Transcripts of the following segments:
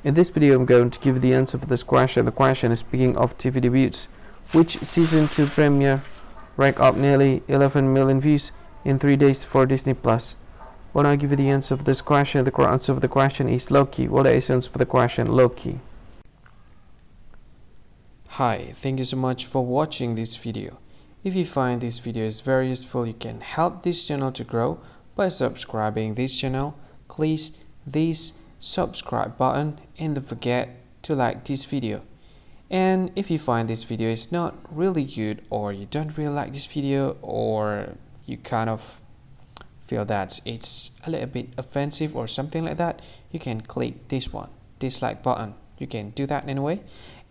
In this video, I'm going to give you the answer for this question. The question is, speaking of TV debuts, which season 2 premiere racked up nearly 11 million views in 3 days for Disney Plus? When I give you the answer for this question, the correct answer for the question is Loki. What is the answer for the question? Loki. Hi, thank you so much for watching this video. If you find this video is very useful, you can help this channel to grow by subscribing this channel. Please this subscribe button and don't forget to like this video. And if you find this video is not really good, or you don't really like this video, or you kind of feel that it's a little bit offensive or something like that, you can click this one, dislike button. You can do that anyway.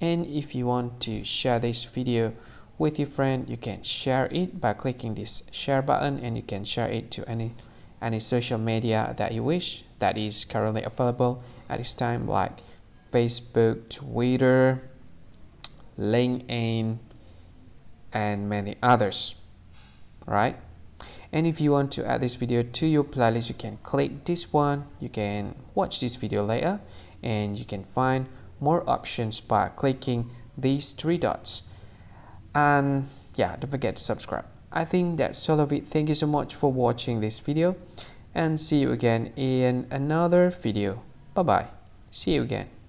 And if you want to share this video with your friend, you can share it by clicking this share button, and you can share it to any social media that you wish that is currently available at this time, like Facebook, Twitter, LinkedIn, and many others, right? And if you want to add this video to your playlist, you can click this one. You can watch this video later, and you can find more options by clicking these 3 dots. And yeah, don't forget to subscribe. I think that's all of it. Thank you so much for watching this video, and see you again in another video. Bye bye. See you again.